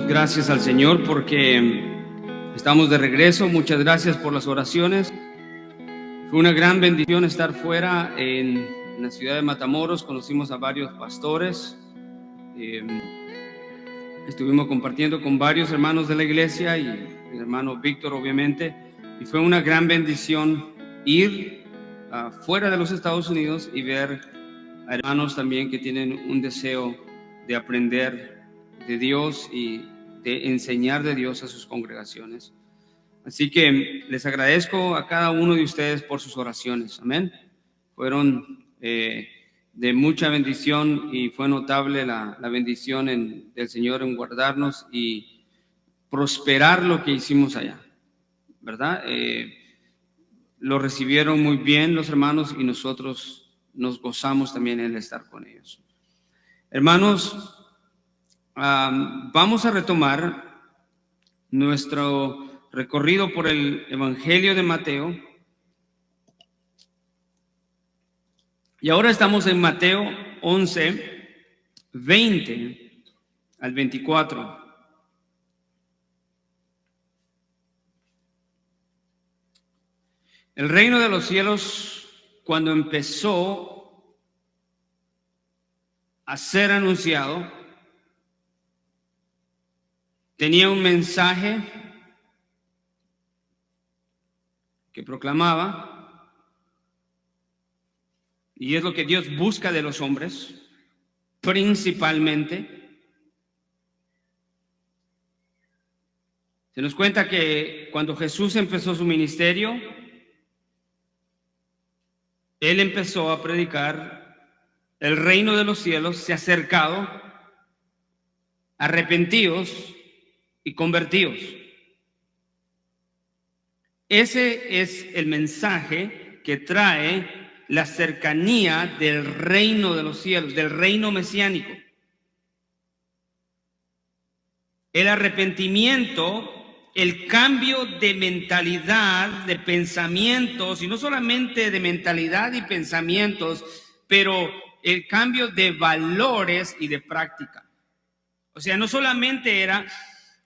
gracias al Señor porque estamos de regreso. Muchas gracias por las oraciones. Fue una gran bendición estar fuera en la ciudad de Matamoros. Conocimos a varios pastores. Estuvimos compartiendo con varios hermanos de la iglesia y el hermano Víctor, obviamente. Y fue una gran bendición ir fuera de los Estados Unidos y ver a hermanos también que tienen un deseo de aprender de Dios y de enseñar de Dios a sus congregaciones. Así que les agradezco a cada uno de ustedes por sus oraciones. Amén. Fueron de mucha bendición y fue notable la bendición del Señor en guardarnos y prosperar lo que hicimos allá, ¿verdad? Lo recibieron muy bien los hermanos y nosotros nos gozamos también en estar con ellos. Hermanos, vamos a retomar nuestro recorrido por el Evangelio de Mateo. Y ahora estamos en Mateo 11, 20 al 24. El reino de los cielos, cuando empezó a ser anunciado, tenía un mensaje que proclamaba, y es lo que Dios busca de los hombres, principalmente. Se nos cuenta que cuando Jesús empezó su ministerio, Él empezó a predicar: el reino de los cielos se ha acercado, arrepentíos y convertíos. Ese es el mensaje que trae la cercanía del reino de los cielos, del reino mesiánico. El arrepentimiento, el cambio de mentalidad, de pensamientos, y no solamente de mentalidad y pensamientos, pero el cambio de valores y de práctica. O sea, no solamente era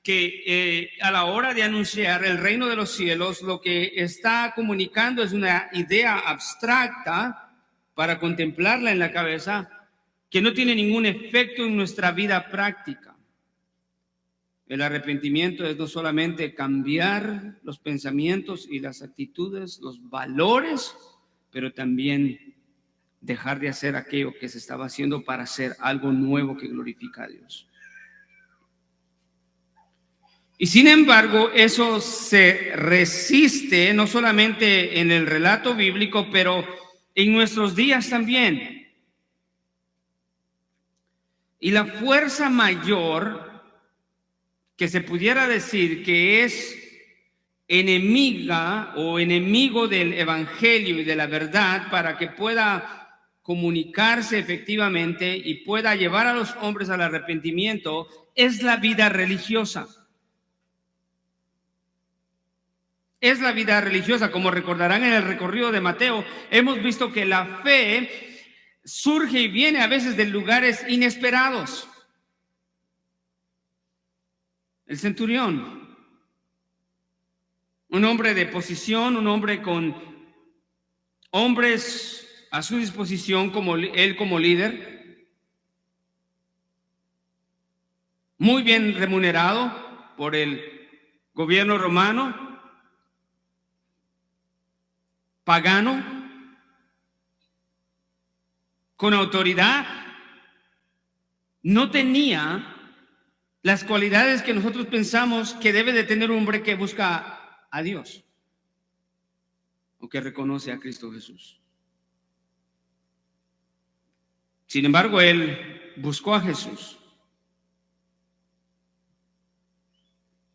que a la hora de anunciar el reino de los cielos, lo que está comunicando es una idea abstracta para contemplarla en la cabeza, que no tiene ningún efecto en nuestra vida práctica. El arrepentimiento es no solamente cambiar los pensamientos y las actitudes, los valores, pero también dejar de hacer aquello que se estaba haciendo para hacer algo nuevo que glorifica a Dios. Y sin embargo, eso se resiste no solamente en el relato bíblico, pero en nuestros días también. Y la fuerza mayor que se pudiera decir que es enemiga o enemigo del evangelio y de la verdad, para que pueda comunicarse efectivamente y pueda llevar a los hombres al arrepentimiento, es la vida religiosa. Es la vida religiosa. Como recordarán en el recorrido de Mateo, hemos visto que la fe surge y viene a veces de lugares inesperados. El centurión, un hombre de posición, un hombre con hombres a su disposición, como él como líder, muy bien remunerado por el gobierno romano, pagano, con autoridad, no tenía las cualidades que nosotros pensamos que debe de tener un hombre que busca a Dios o que reconoce a Cristo Jesús. Sin embargo, él buscó a Jesús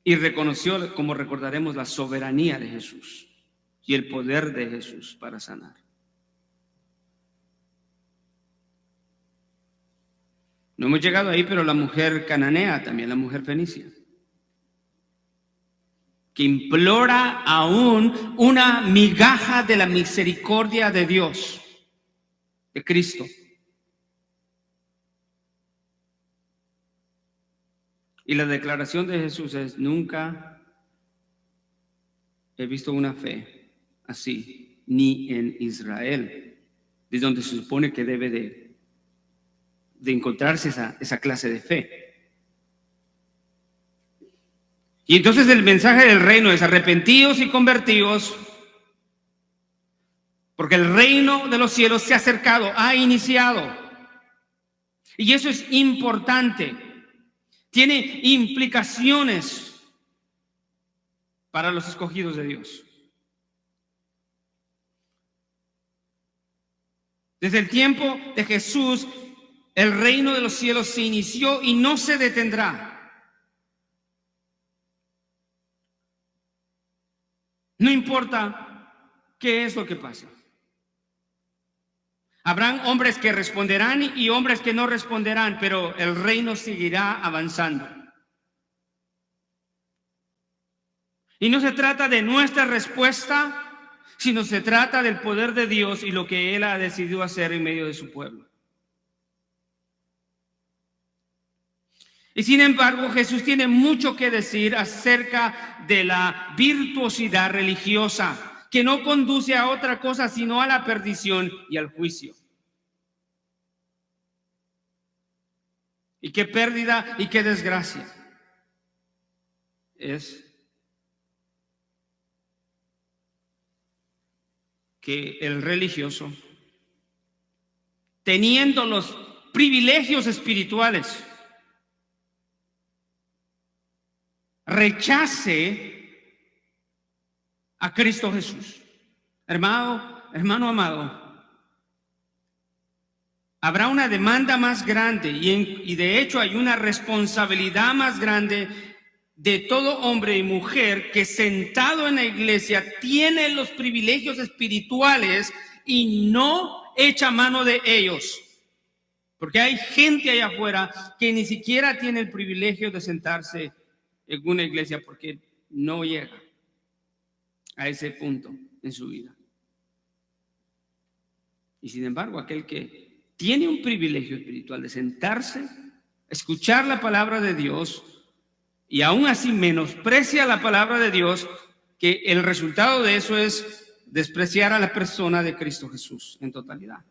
y reconoció, como recordaremos, la soberanía de Jesús y el poder de Jesús para sanar. No hemos llegado ahí, pero la mujer cananea, también la mujer fenicia, que implora aún una migaja de la misericordia de Dios, de Cristo. Y la declaración de Jesús es: nunca he visto una fe así, ni en Israel, de donde se supone que debe de encontrarse esa clase de fe. Y entonces el mensaje del reino es: arrepentíos y convertíos, porque el reino de los cielos se ha acercado, ha iniciado. Y eso es importante. Tiene implicaciones para los escogidos de Dios. Desde el tiempo de Jesús, el reino de los cielos se inició y no se detendrá. No importa qué es lo que pase. Habrán hombres que responderán y hombres que no responderán, pero el reino seguirá avanzando. Y no se trata de nuestra respuesta, sino se trata del poder de Dios y lo que Él ha decidido hacer en medio de su pueblo. Y sin embargo, Jesús tiene mucho que decir acerca de la virtuosidad religiosa, que no conduce a otra cosa sino a la perdición y al juicio. Y qué pérdida y qué desgracia es que el religioso, teniendo los privilegios espirituales, rechace a Cristo Jesús. Hermano amado, habrá una demanda más grande y de hecho hay una responsabilidad más grande de todo hombre y mujer que sentado en la iglesia tiene los privilegios espirituales y no echa mano de ellos. Porque hay gente allá afuera que ni siquiera tiene el privilegio de sentarse en una iglesia porque no llega a ese punto en su vida. Y sin embargo, aquel que tiene un privilegio espiritual de sentarse, escuchar la palabra de Dios y aún así menosprecia la palabra de Dios, que el resultado de eso es despreciar a la persona de Cristo Jesús en totalidad.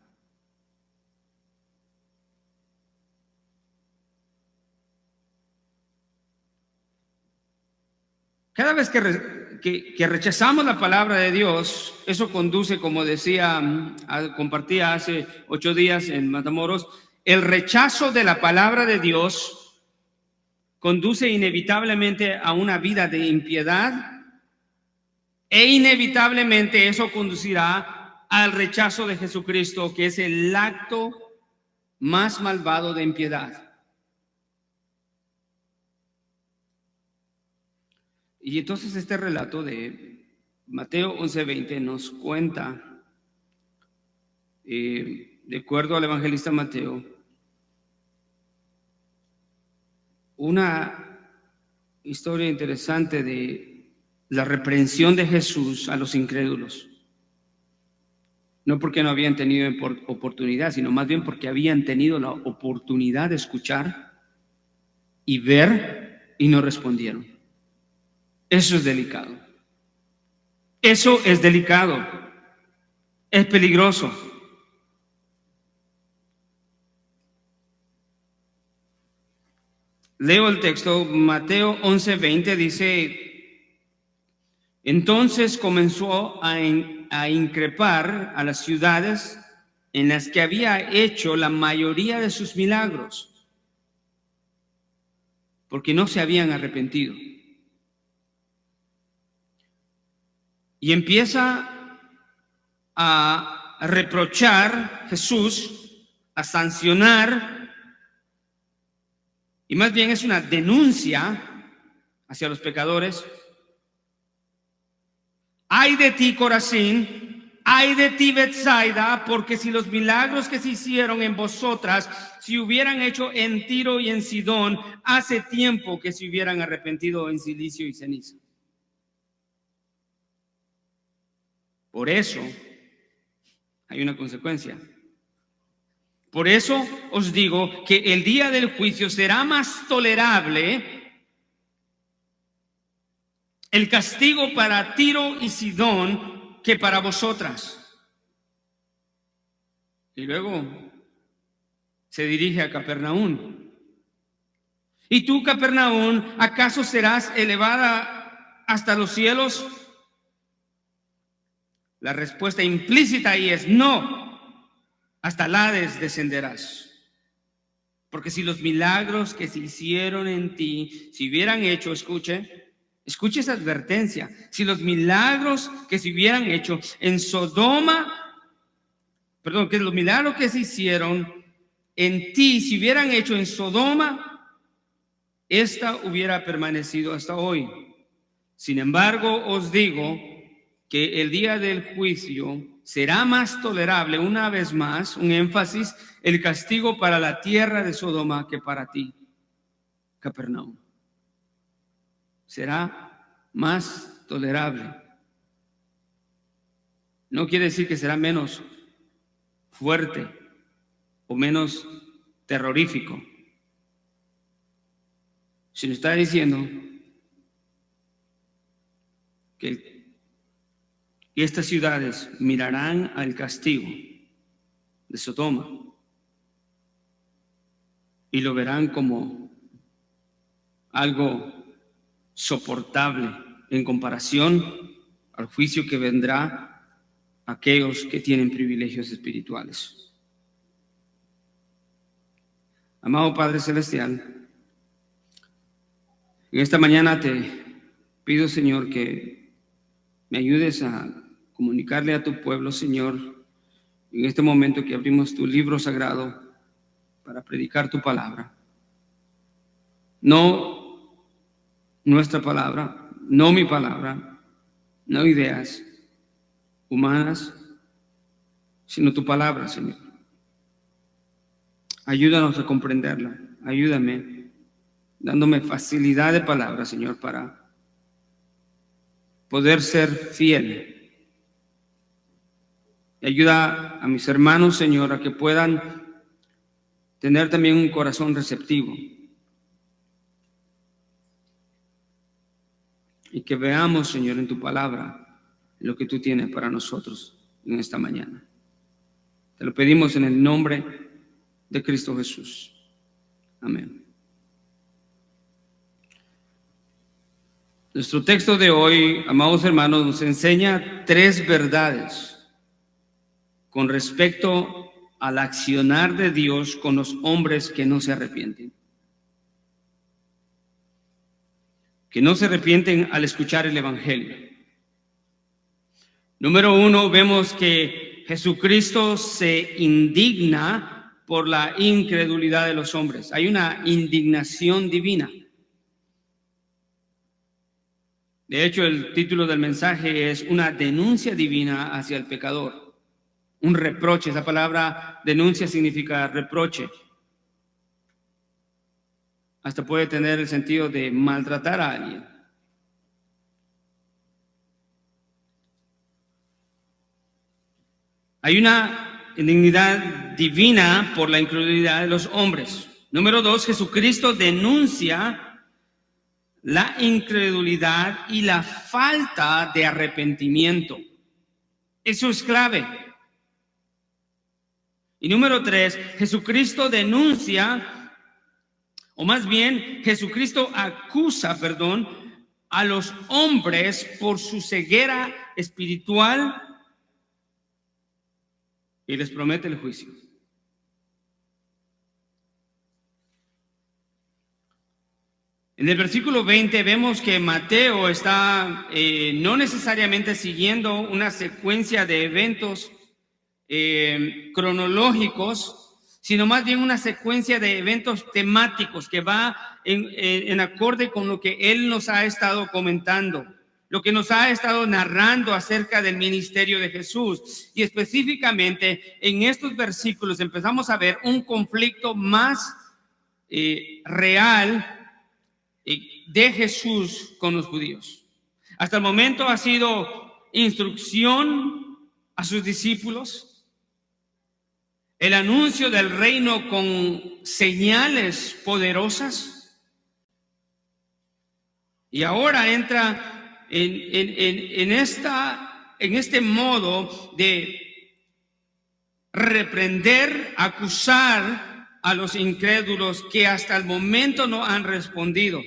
Cada vez que rechazamos la palabra de Dios, eso conduce, como compartía hace 8 días en Matamoros, el rechazo de la palabra de Dios conduce inevitablemente a una vida de impiedad e inevitablemente eso conducirá al rechazo de Jesucristo, que es el acto más malvado de impiedad. Y entonces este relato de Mateo 11:20 nos cuenta, de acuerdo al evangelista Mateo, una historia interesante de la reprensión de Jesús a los incrédulos. No porque no habían tenido oportunidad, sino más bien porque habían tenido la oportunidad de escuchar y ver y no respondieron. Eso es delicado. Eso es delicado. Es peligroso. Leo el texto. Mateo 11:20 dice: entonces comenzó a increpar a las ciudades en las que había hecho la mayoría de sus milagros, porque no se habían arrepentido. Y empieza a reprochar Jesús, a sancionar, y más bien es una denuncia hacia los pecadores. Ay de ti, Corazín, ay de ti, Betsaida, porque si los milagros que se hicieron en vosotras se hubieran hecho en Tiro y en Sidón, hace tiempo que se hubieran arrepentido en silicio y ceniza. Por eso hay una consecuencia. Por eso os digo que el día del juicio será más tolerable el castigo para Tiro y Sidón que para vosotras. Y luego se dirige a Capernaum. ¿Y tú, Capernaum, acaso serás elevada hasta los cielos? La respuesta implícita ahí es no, hasta el Hades descenderás. Porque si los milagros que se hicieron en ti se hubieran hecho, escuche esa advertencia, si los milagros que se hubieran hecho en Sodoma, que los milagros que se hicieron en ti se hubieran hecho en Sodoma, esta hubiera permanecido hasta hoy. Sin embargo, os digo que el día del juicio será más tolerable, una vez más, un énfasis, el castigo para la tierra de Sodoma que para ti, Capernaum. Será más tolerable. No quiere decir que será menos fuerte o menos terrorífico, sino está diciendo que estas ciudades mirarán al castigo de Sodoma y lo verán como algo soportable en comparación al juicio que vendrá a aquellos que tienen privilegios espirituales. Amado Padre Celestial, en esta mañana te pido, Señor, que me ayudes a comunicarle a tu pueblo, Señor, en este momento que abrimos tu libro sagrado para predicar tu palabra. No nuestra palabra, no mi palabra, no ideas humanas, sino tu palabra, Señor. Ayúdanos a comprenderla, ayúdame, dándome facilidad de palabra, Señor, para poder ser fiel. Ayuda a mis hermanos, Señor, a que puedan tener también un corazón receptivo y que veamos, Señor, en tu palabra lo que tú tienes para nosotros en esta mañana. Te lo pedimos en el nombre de Cristo Jesús. Amén. Nuestro texto de hoy, amados hermanos, nos enseña 3 verdades con respecto al accionar de Dios con los hombres que no se arrepienten. Que no se arrepienten al escuchar el Evangelio. Número 1, vemos que Jesucristo se indigna por la incredulidad de los hombres. Hay una indignación divina. De hecho, el título del mensaje es una denuncia divina hacia el pecador. Un reproche. Esa palabra denuncia significa reproche. Hasta puede tener el sentido de maltratar a alguien. Hay una indignidad divina por la incredulidad de los hombres. Número 2, Jesucristo denuncia la incredulidad y la falta de arrepentimiento. Eso es clave. Y número 3, Jesucristo denuncia, o más bien, Jesucristo acusa, a los hombres por su ceguera espiritual y les promete el juicio. En el versículo 20 vemos que Mateo está no necesariamente siguiendo una secuencia de eventos cronológicos, sino más bien una secuencia de eventos temáticos que va en acorde con lo que él nos ha estado comentando, lo que nos ha estado narrando acerca del ministerio de Jesús. Y específicamente en estos versículos empezamos a ver un conflicto más real de Jesús con los judíos. Hasta el momento ha sido instrucción a sus discípulos, el anuncio del reino con señales poderosas, y ahora entra en este modo de reprender, acusar a los incrédulos que hasta el momento no han respondido.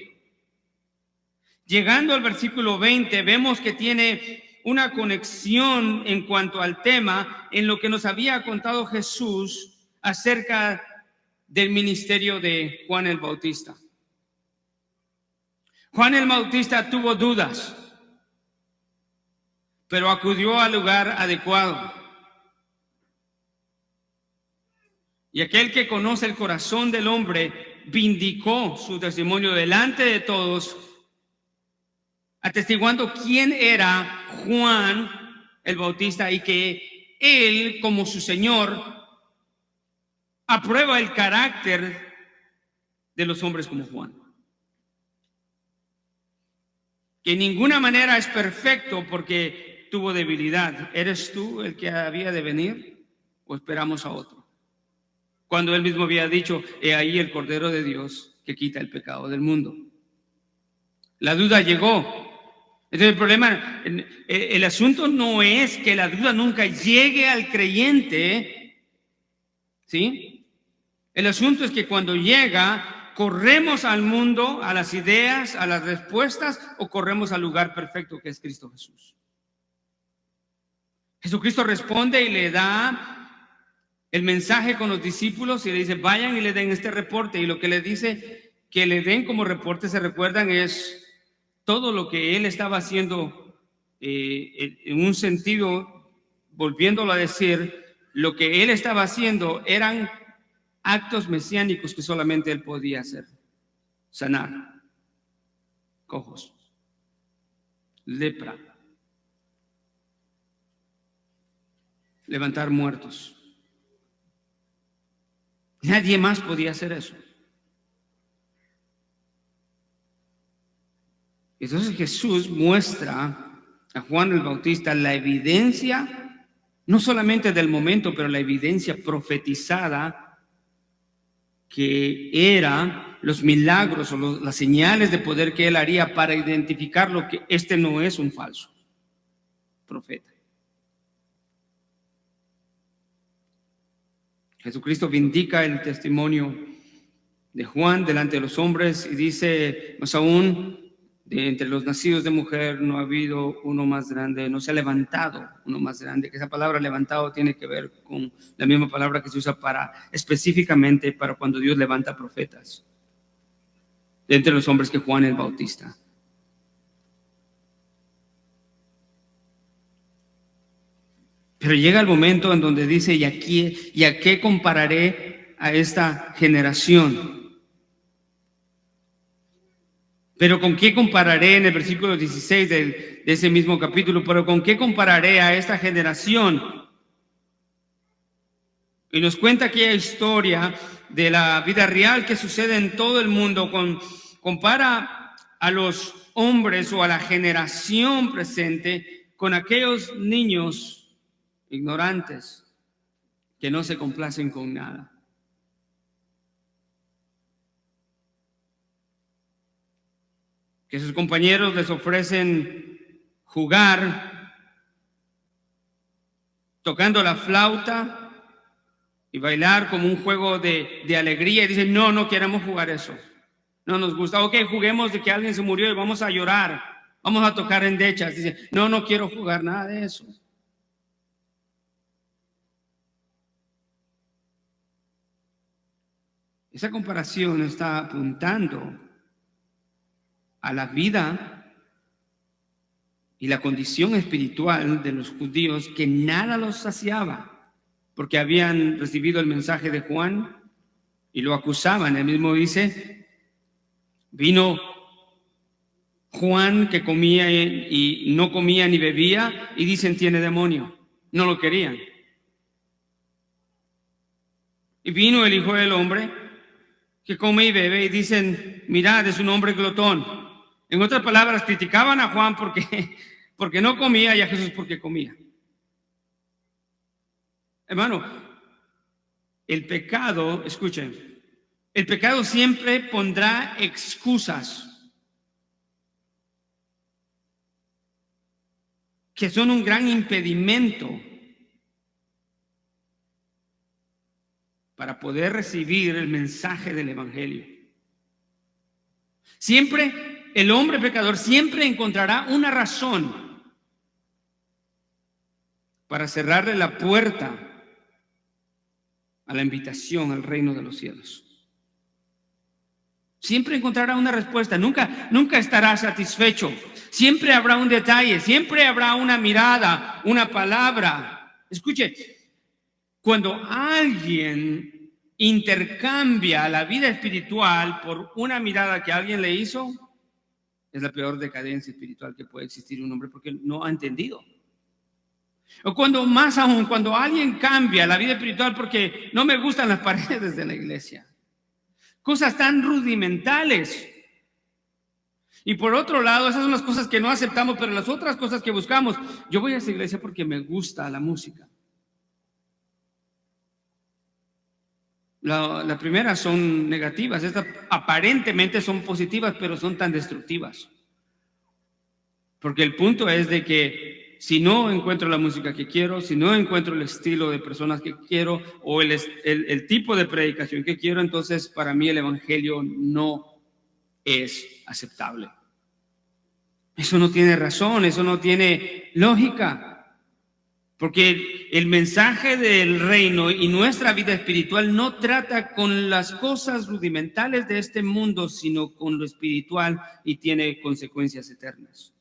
Llegando al versículo 20, vemos que tiene una conexión en cuanto al tema en lo que nos había contado Jesús acerca del ministerio de Juan el Bautista. Juan el Bautista tuvo dudas, pero acudió al lugar adecuado. Y aquel que conoce el corazón del hombre vindicó su testimonio delante de todos, atestiguando quién era Juan el Bautista y que él, como su Señor, aprueba el carácter de los hombres como Juan. Que en ninguna manera es perfecto porque tuvo debilidad. ¿Eres tú el que había de venir o esperamos a otro? Cuando él mismo había dicho, he ahí el Cordero de Dios que quita el pecado del mundo. La duda llegó. Entonces el problema, el asunto no es que la duda nunca llegue al creyente, ¿sí? El asunto es que cuando llega, corremos al mundo, a las ideas, a las respuestas, o corremos al lugar perfecto que es Cristo Jesús. Jesucristo responde y le da el mensaje con los discípulos y le dice, vayan y le den este reporte. Y lo que le dice que le den como reporte, se recuerdan, es todo lo que él estaba haciendo, en un sentido, volviéndolo a decir, lo que él estaba haciendo eran actos mesiánicos que solamente él podía hacer. Sanar cojos, lepra, levantar muertos. Nadie más podía hacer eso. Entonces Jesús muestra a Juan el Bautista la evidencia, no solamente del momento, pero la evidencia profetizada que era los milagros o las señales de poder que él haría para identificar lo que este no es un falso profeta. Jesucristo vindica el testimonio de Juan delante de los hombres y dice, más aún, de entre los nacidos de mujer no ha habido uno más grande, no se ha levantado uno más grande. Que esa palabra levantado tiene que ver con la misma palabra que se usa específicamente para cuando Dios levanta profetas de entre los hombres que Juan el Bautista. Pero llega el momento en donde dice, ¿y a qué compararé a esta generación? Pero ¿con qué compararé en el versículo 16 de ese mismo capítulo? Pero ¿con qué compararé a esta generación? Y nos cuenta aquella historia de la vida real que sucede en todo el mundo. Compara a los hombres o a la generación presente con aquellos niños ignorantes que no se complacen con nada. Que sus compañeros les ofrecen jugar tocando la flauta y bailar como un juego de alegría y dicen, no queremos jugar eso, no nos gusta. Ok, juguemos de que alguien se murió y vamos a llorar, vamos a tocar endechas. Dicen, no quiero jugar nada de eso. Esa comparación está apuntando a la vida y la condición espiritual de los judíos, que nada los saciaba, porque habían recibido el mensaje de Juan y lo acusaban. Él mismo dice, vino Juan que comía y no comía ni bebía, y dicen tiene demonio, no lo querían. Y vino el Hijo del Hombre que come y bebe y dicen, mirad, es un hombre glotón. En otras palabras, criticaban a Juan porque no comía y a Jesús porque comía. Hermano, el pecado, escuchen, el pecado siempre pondrá excusas. que son un gran impedimento para poder recibir el mensaje del Evangelio. Siempre el hombre pecador siempre encontrará una razón para cerrarle la puerta a la invitación al reino de los cielos. Siempre encontrará una respuesta, nunca estará satisfecho. Siempre habrá un detalle, siempre habrá una mirada, una palabra. Escuche, cuando alguien intercambia la vida espiritual por una mirada que alguien le hizo, es la peor decadencia espiritual que puede existir en un hombre, porque no ha entendido. O cuando, más aún, cuando alguien cambia la vida espiritual porque no me gustan las paredes de la iglesia. Cosas tan rudimentales. Y por otro lado, esas son las cosas que no aceptamos, pero las otras cosas que buscamos. Yo voy a esa iglesia porque me gusta la música. Las primeras son negativas, estas aparentemente son positivas, pero son tan destructivas. Porque el punto es de que si no encuentro la música que quiero, si no encuentro el estilo de personas que quiero o el tipo de predicación que quiero, entonces para mí el evangelio no es aceptable. Eso no tiene razón, eso no tiene lógica. Porque el mensaje del reino y nuestra vida espiritual no trata con las cosas rudimentales de este mundo, sino con lo espiritual y tiene consecuencias eternas.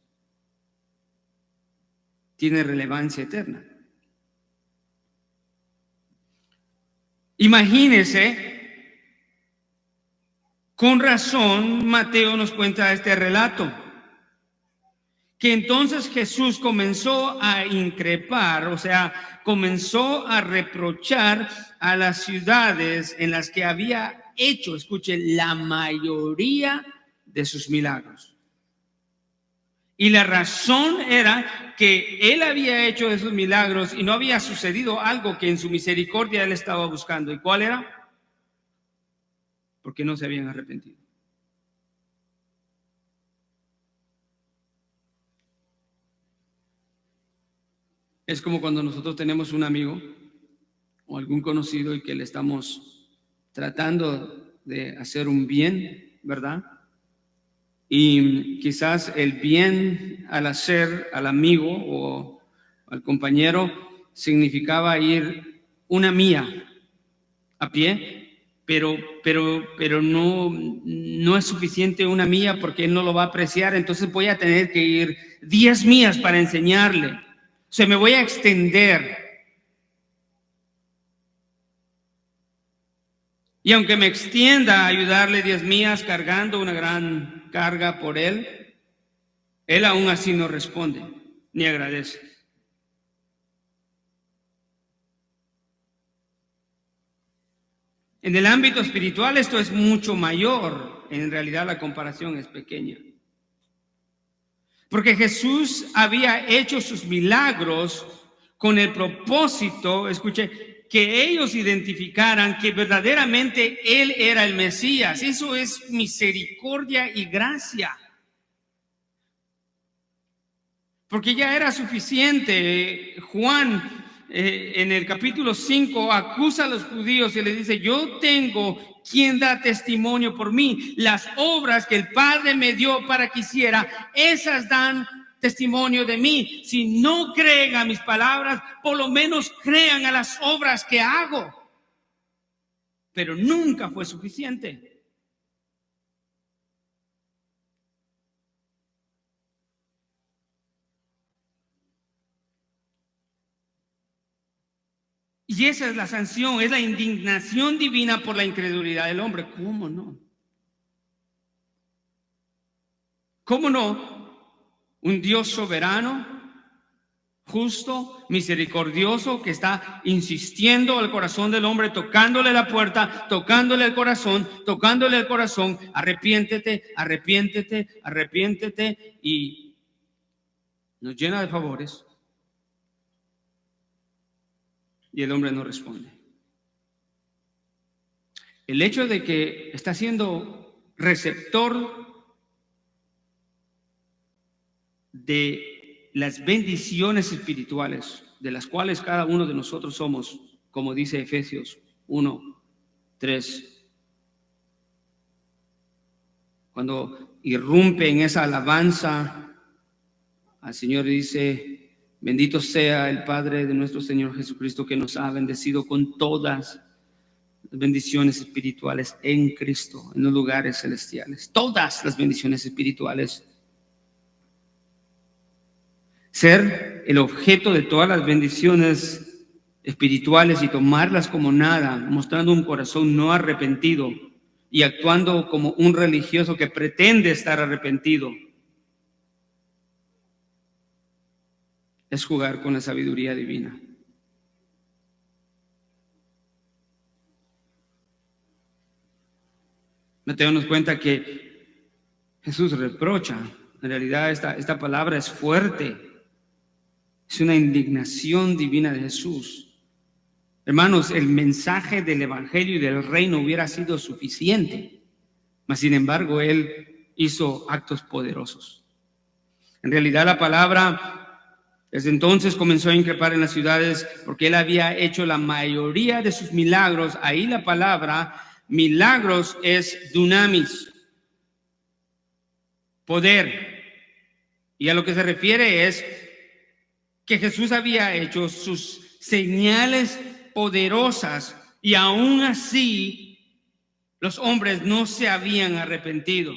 Tiene relevancia eterna. Imagínese, con razón Mateo nos cuenta este relato, que entonces Jesús comenzó a increpar, o sea, comenzó a reprochar a las ciudades en las que había hecho, escuchen, la mayoría de sus milagros. Y la razón era que él había hecho esos milagros y no había sucedido algo que en su misericordia él estaba buscando. ¿Y cuál era? Porque no se habían arrepentido. Es como cuando nosotros tenemos un amigo o algún conocido y que le estamos tratando de hacer un bien, ¿verdad? Y quizás el bien al hacer al amigo o al compañero significaba ir una milla a pie, pero no es suficiente una milla porque él no lo va a apreciar, entonces voy a tener que ir 10 millas para enseñarle. O sea, me voy a extender. Y aunque me extienda a ayudarle 10 millas cargando una gran carga por él, él aún así no responde ni agradece. En el ámbito espiritual esto es mucho mayor. En realidad la comparación es pequeña. Porque Jesús había hecho sus milagros con el propósito, escuche, que ellos identificaran que verdaderamente Él era el Mesías. Eso es misericordia y gracia. Porque ya era suficiente. Juan en el capítulo 5 acusa a los judíos y les dice: yo tengo quien da testimonio por mí. Las obras que el Padre me dio para que hiciera, esas dan testimonio de mí. Si no creen a mis palabras, por lo menos crean a las obras que hago. Pero nunca fue suficiente. Y esa es la sanción, es la indignación divina por la incredulidad del hombre. ¿Cómo no? ¿Cómo no? Un Dios soberano, justo, misericordioso, que está insistiendo al corazón del hombre, tocándole la puerta, tocándole el corazón, arrepiéntete, arrepiéntete, arrepiéntete, y nos llena de favores. Y el hombre no responde. El hecho de que está siendo receptor de las bendiciones espirituales, de las cuales cada uno de nosotros somos, como dice Efesios 1:3. Cuando irrumpe en esa alabanza al Señor, dice: bendito sea el Padre de nuestro Señor Jesucristo, que nos ha bendecido con todas las bendiciones espirituales en Cristo, en los lugares celestiales. Todas las bendiciones espirituales. Ser el objeto de todas las bendiciones espirituales y tomarlas como nada, mostrando un corazón no arrepentido y actuando como un religioso que pretende estar arrepentido, es jugar con la sabiduría divina. Démonos cuenta que Jesús reprocha. En realidad esta palabra es fuerte. Es una indignación divina de Jesús. Hermanos, el mensaje del evangelio y del reino hubiera sido suficiente, mas sin embargo Él hizo actos poderosos. En realidad la palabra desde entonces comenzó a increpar en las ciudades porque Él había hecho la mayoría de sus milagros. Ahí la palabra milagros es dunamis, poder. Y a lo que se refiere es que Jesús había hecho sus señales poderosas y aún así los hombres no se habían arrepentido.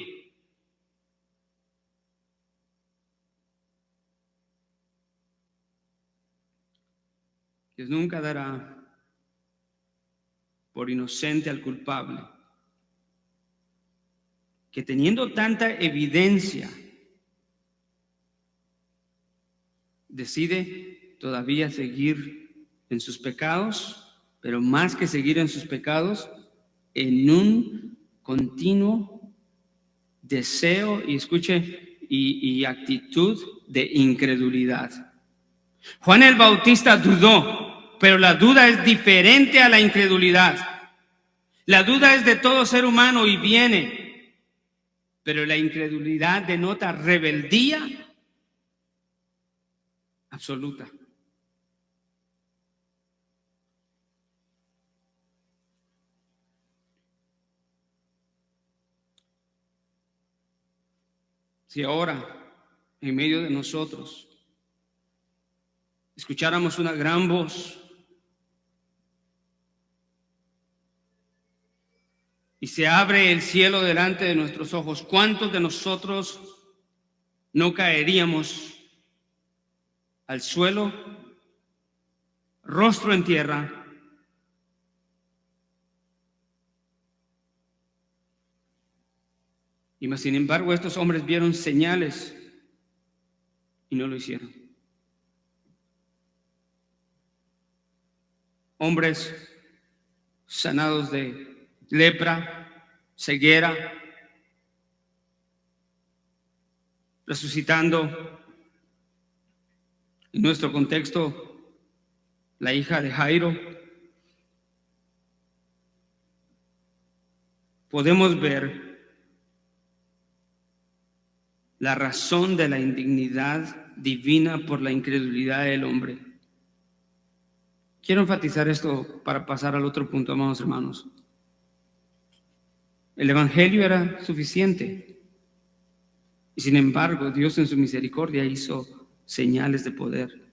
Dios nunca dará por inocente al culpable, que teniendo tanta evidencia decide todavía seguir en sus pecados, pero más que seguir en sus pecados, en un continuo deseo y escuche y actitud de incredulidad. Juan el Bautista dudó, pero la duda es diferente a la incredulidad. La duda es de todo ser humano y viene, pero la incredulidad denota rebeldía absoluta. Si ahora, en medio de nosotros, escucháramos una gran voz y se abre el cielo delante de nuestros ojos, ¿cuántos de nosotros no caeríamos al suelo, rostro en tierra, y más sin embargo estos hombres vieron señales y no lo hicieron? Hombres sanados de lepra, ceguera, resucitando. En nuestro contexto, la hija de Jairo. Podemos ver la razón de la indignidad divina por la incredulidad del hombre. Quiero enfatizar esto para pasar al otro punto, amados hermanos. El evangelio era suficiente y sin embargo Dios en su misericordia hizo señales de poder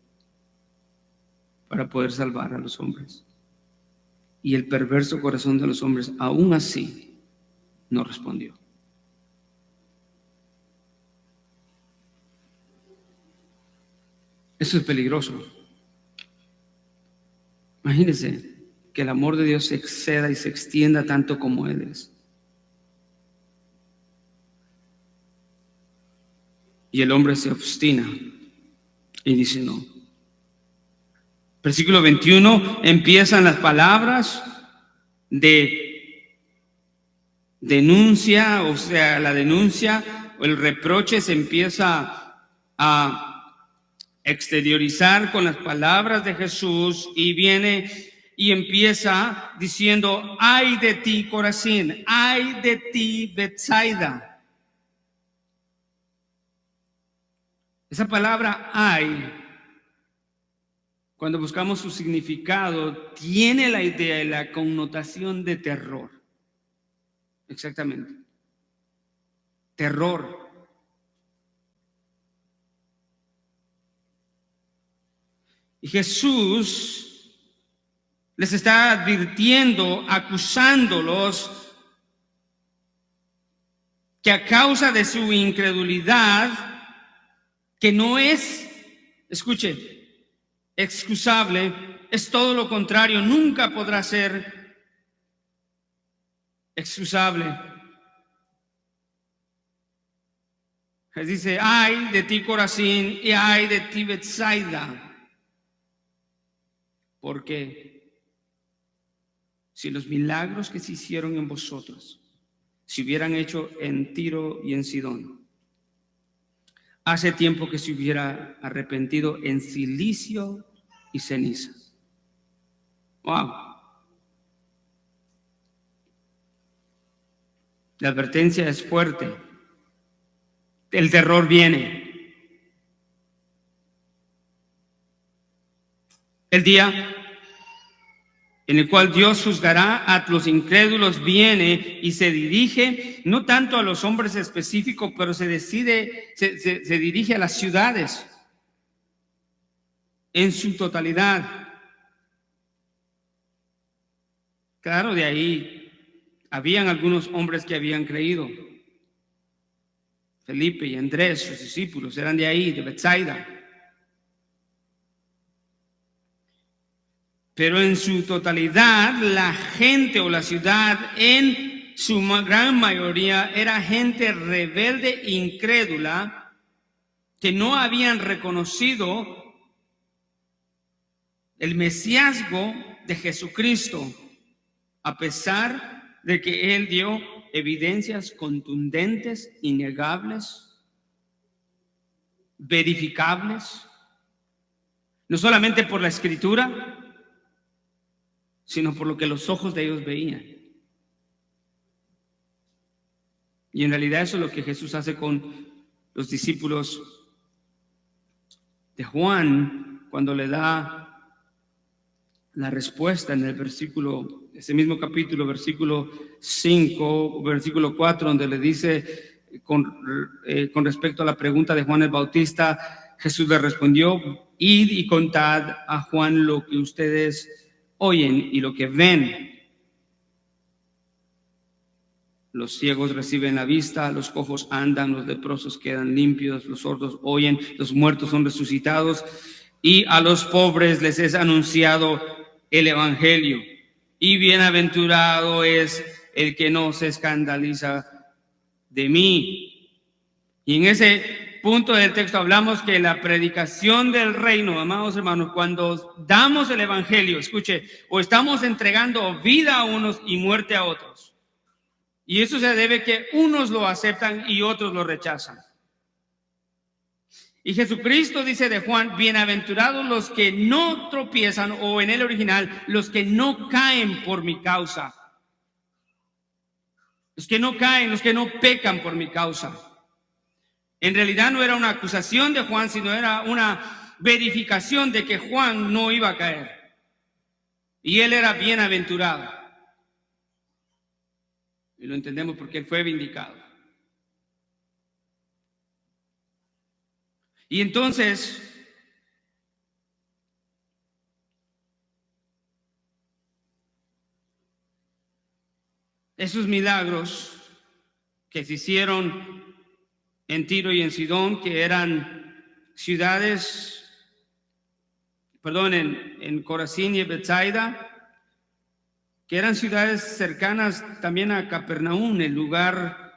para poder salvar a los hombres. Y el perverso corazón de los hombres aún así no respondió. Eso es peligroso. Imagínense que el amor de Dios se exceda y se extienda tanto como Él es. Y el hombre se obstina y dice no. Versículo 21 empiezan las palabras de denuncia, o sea, la denuncia o el reproche se empieza a exteriorizar con las palabras de Jesús y viene y empieza diciendo: ay de ti, Corazín, ay de ti, Betsaida. Esa palabra hay, cuando buscamos su significado, tiene la idea y la connotación de terror. Exactamente. Terror. Y Jesús les está advirtiendo, acusándolos, que a causa de su incredulidad, que no es, escuche, excusable, es todo lo contrario, nunca podrá ser excusable. Jesús dice, ay de ti Corazín y ay de ti Betsaida, porque si los milagros que se hicieron en vosotros se hubieran hecho en Tiro y en Sidón, hace tiempo que se hubiera arrepentido en cilicio y ceniza. Wow. La advertencia es fuerte. El terror viene. El día en el cual Dios juzgará a los incrédulos viene y se dirige no tanto a los hombres específicos, pero se dirige a las ciudades en su totalidad. Claro, de ahí habían algunos hombres que habían creído. Felipe y Andrés, sus discípulos, eran de ahí, de Betsaida. Pero en su totalidad, la gente o la ciudad, en su gran mayoría, era gente rebelde e incrédula que no habían reconocido el mesiasgo de Jesucristo, a pesar de que Él dio evidencias contundentes, innegables, verificables, no solamente por la Escritura, sino por lo que los ojos de ellos veían. Y en realidad eso es lo que Jesús hace con los discípulos de Juan cuando le da la respuesta en el versículo, ese mismo capítulo, versículo 5, versículo 4, donde le dice con respecto a la pregunta de Juan el Bautista, Jesús le respondió, id y contad a Juan lo que ustedes oyen y lo que ven. Los ciegos reciben la vista, los cojos andan, los leprosos quedan limpios, los sordos oyen, los muertos son resucitados y a los pobres les es anunciado el evangelio. Y bienaventurado es el que no se escandaliza de mí. Y en ese punto del texto hablamos que la predicación del reino, amados hermanos, cuando damos el evangelio, escuche, o estamos entregando vida a unos y muerte a otros. Y eso se debe que unos lo aceptan y otros lo rechazan. Y Jesucristo dice de Juan, bienaventurados los que no tropiezan, o en el original, los que no caen por mi causa. Los que no caen, los que no pecan por mi causa. En realidad no era una acusación de Juan, sino era una verificación de que Juan no iba a caer. Y él era bienaventurado. Y lo entendemos porque él fue vindicado. Y entonces, esos milagros que se hicieron en Tiro y en Sidón, que eran ciudades, en Corazín y Betsaida, que eran ciudades cercanas también a Capernaum, el lugar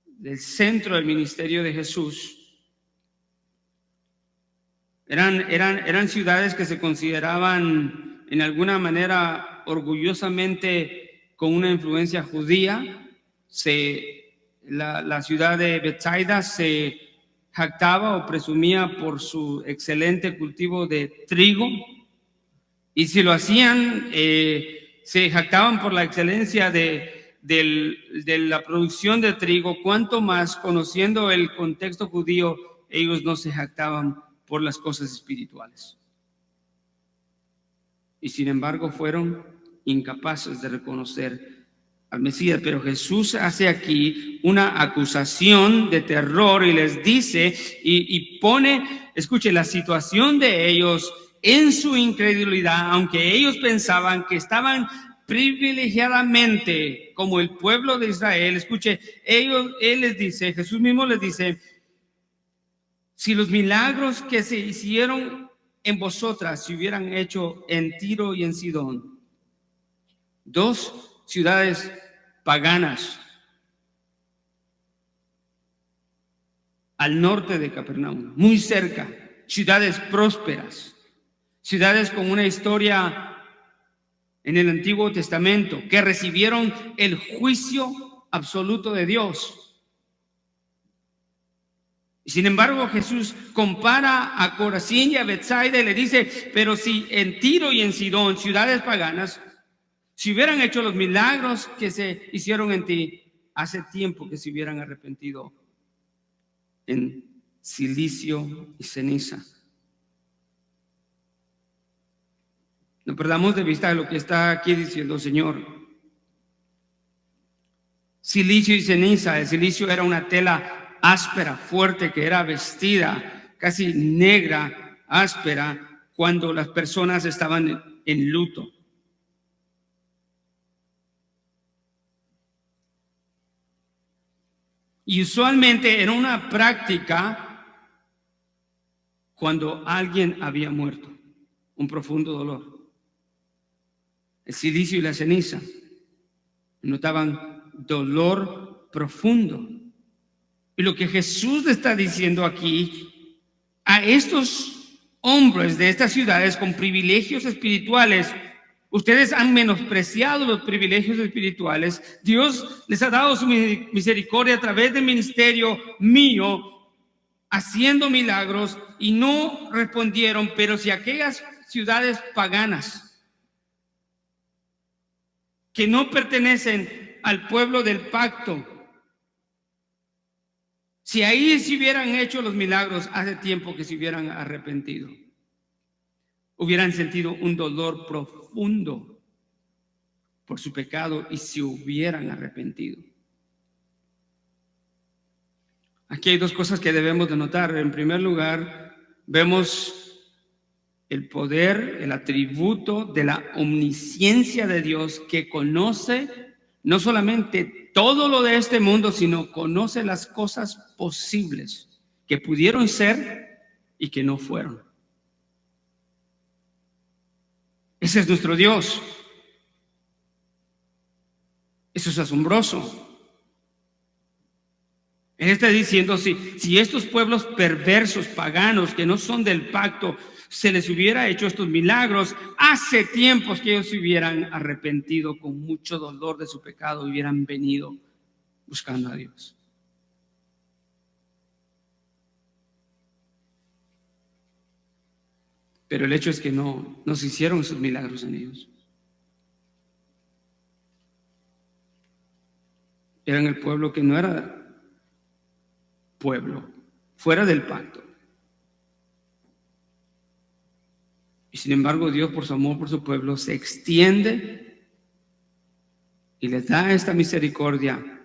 del centro del ministerio de Jesús. Eran ciudades que se consideraban en alguna manera orgullosamente con una influencia judía. La ciudad de Betsaida se jactaba o presumía por su excelente cultivo de trigo, y si lo hacían, se jactaban por la excelencia de la producción de trigo, cuanto más conociendo el contexto judío, ellos no se jactaban por las cosas espirituales. Y sin embargo fueron incapaces de reconocer al Mesías. Pero Jesús hace aquí una acusación de terror y les dice y pone, escuche, la situación de ellos en su incredulidad, aunque ellos pensaban que estaban privilegiadamente como el pueblo de Israel. Escuche, él les dice, Jesús mismo les dice: si los milagros que se hicieron en vosotras se hubieran hecho en Tiro y en Sidón, dos ciudades paganas al norte de Capernaum, muy cerca, ciudades prósperas, ciudades con una historia en el Antiguo Testamento, que recibieron el juicio absoluto de Dios. Y sin embargo, Jesús compara a Corazín y a Betsaida y le dice: pero si en Tiro y en Sidón, ciudades paganas, si hubieran hecho los milagros que se hicieron en ti, hace tiempo que se hubieran arrepentido en silicio y ceniza. No perdamos de vista lo que está aquí diciendo el Señor. Silicio y ceniza. El silicio era una tela áspera, fuerte, que era vestida casi negra, áspera, cuando las personas estaban en luto. Y usualmente era una práctica cuando alguien había muerto, un profundo dolor. El silicio y la ceniza notaban dolor profundo. Y lo que Jesús le está diciendo aquí a estos hombres de estas ciudades con privilegios espirituales: ustedes han menospreciado los privilegios espirituales. Dios les ha dado su misericordia a través del ministerio mío, haciendo milagros, y no respondieron. Pero si aquellas ciudades paganas que no pertenecen al pueblo del pacto, si ahí se hubieran hecho los milagros, hace tiempo que se hubieran arrepentido, hubieran sentido un dolor profundo por su pecado y se hubieran arrepentido. Aquí hay dos cosas que debemos de notar. En primer lugar, vemos el poder, el atributo de la omnisciencia de Dios, que conoce no solamente todo lo de este mundo, sino conoce las cosas posibles que pudieron ser y que no fueron. Ese es nuestro Dios. Eso es asombroso. Él está diciendo: si estos pueblos perversos, paganos, que no son del pacto, se les hubiera hecho estos milagros, hace tiempos que ellos se hubieran arrepentido con mucho dolor de su pecado, hubieran venido buscando a Dios. Pero el hecho es que no se hicieron esos milagros en ellos. Eran el pueblo que no era pueblo, fuera del pacto. Y sin embargo, Dios, por su amor por su pueblo, se extiende y les da esta misericordia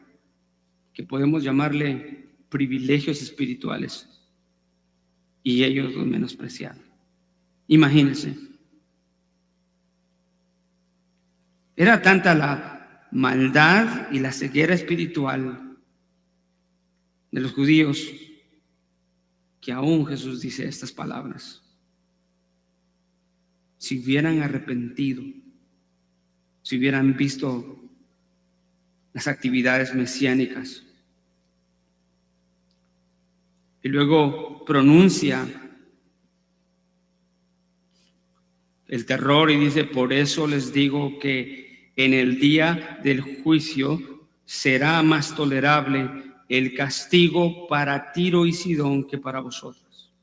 que podemos llamarle privilegios espirituales, y ellos los menospreciaron. Imagínense. Era tanta la maldad y la ceguera espiritual de los judíos que aún Jesús dice estas palabras: si hubieran arrepentido, si hubieran visto las actividades mesiánicas. Y luego pronuncia el terror y dice: por eso les digo que en el día del juicio será más tolerable el castigo para Tiro y Sidón que para vosotros.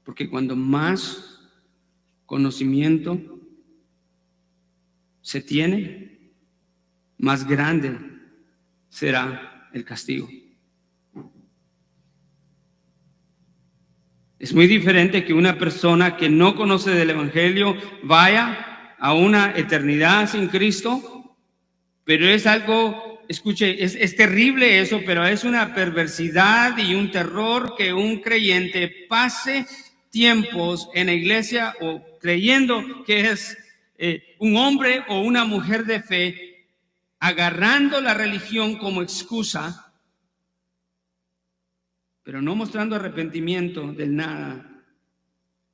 Porque cuando más conocimiento se tiene, más grande será el castigo. Es muy diferente que una persona que no conoce del Evangelio vaya a una eternidad sin Cristo, pero es algo, escuche, es terrible eso, pero es una perversidad y un terror que un creyente pase tiempos en la iglesia o creyendo que es un hombre o una mujer de fe, agarrando la religión como excusa, pero no mostrando arrepentimiento del nada,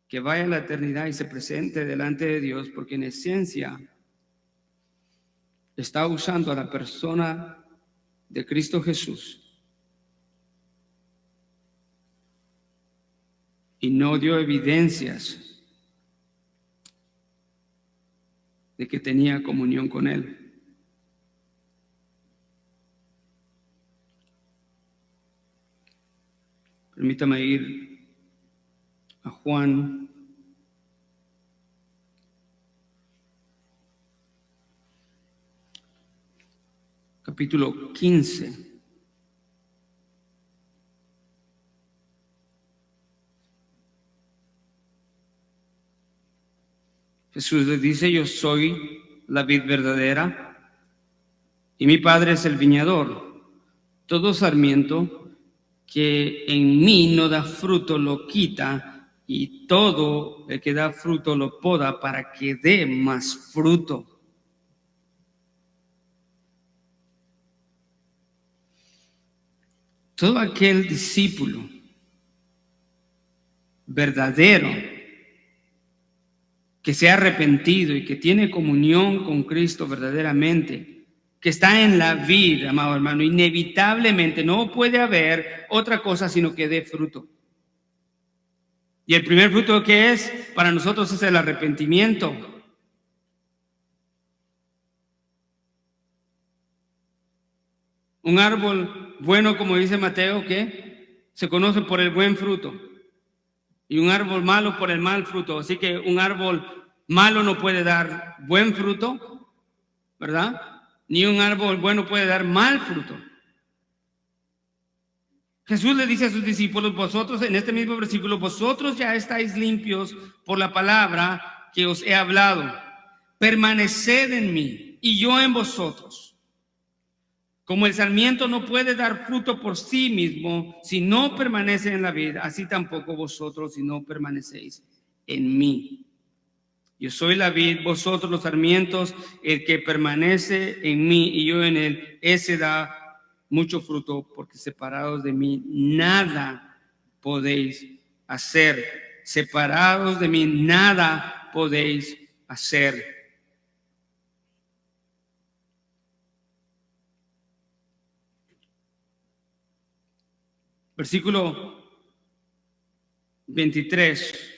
que vaya a la eternidad y se presente delante de Dios, porque en esencia está usando a la persona de Cristo Jesús y no dio evidencias de que tenía comunión con Él. Permítame ir a Juan capítulo 15. Jesús les dice: yo soy la vid verdadera y mi Padre es el viñador. Todo sarmiento que en mí no da fruto lo quita, y todo el que da fruto lo poda para que dé más fruto. Todo aquel discípulo verdadero que se ha arrepentido y que tiene comunión con Cristo verdaderamente, que está en la vida, amado hermano, inevitablemente no puede haber otra cosa sino que dé fruto. Y el primer fruto que es para nosotros es el arrepentimiento. Un árbol bueno, como dice Mateo, que se conoce por el buen fruto, y un árbol malo por el mal fruto. Así que un árbol malo no puede dar buen fruto, ¿verdad? Ni un árbol bueno puede dar mal fruto. Jesús le dice a sus discípulos: vosotros, en este mismo versículo, vosotros ya estáis limpios por la palabra que os he hablado. Permaneced en mí y yo en vosotros. Como el sarmiento no puede dar fruto por sí mismo si no permanece en la vid, así tampoco vosotros si no permanecéis en mí. Yo soy la vid, vosotros los sarmientos. El que permanece en mí y yo en él, ese da mucho fruto, porque separados de mí nada podéis hacer. Separados de mí nada podéis hacer. Versículo 23.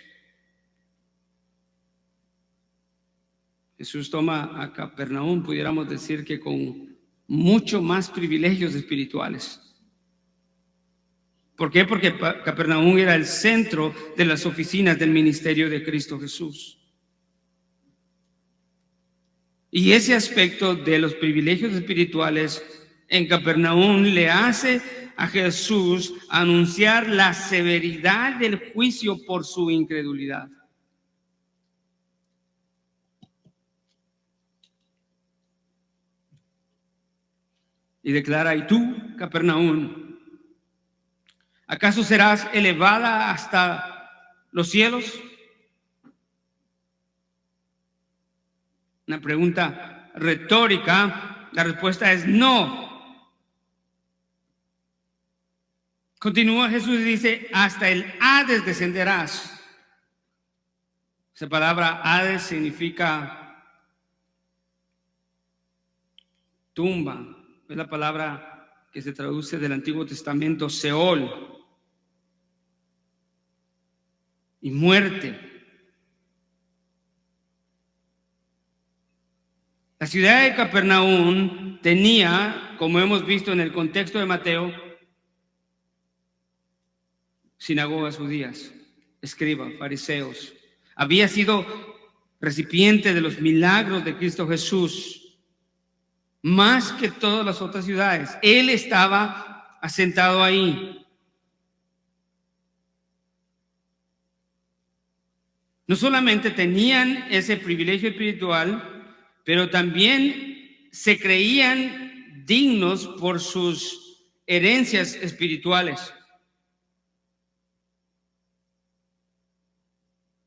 Jesús toma a Capernaum, pudiéramos decir que con mucho más privilegios espirituales. ¿Por qué? Porque Capernaum era el centro de las oficinas del ministerio de Cristo Jesús. Y ese aspecto de los privilegios espirituales en Capernaum le hace a Jesús anunciar la severidad del juicio por su incredulidad. Y declara: ¿y tú, Capernaum, acaso serás elevada hasta los cielos? Una pregunta retórica. La respuesta es no. Continúa Jesús y dice: hasta el Hades descenderás. Esa palabra Hades significa tumba. Es la palabra que se traduce del Antiguo Testamento, Seol, y muerte. La ciudad de Capernaum tenía, como hemos visto en el contexto de Mateo, sinagogas judías, escribas, fariseos. Había sido recipiente de los milagros de Cristo Jesús. más que todas las otras ciudades. Él estaba asentado ahí. No solamente tenían ese privilegio espiritual, pero también se creían dignos por sus herencias espirituales.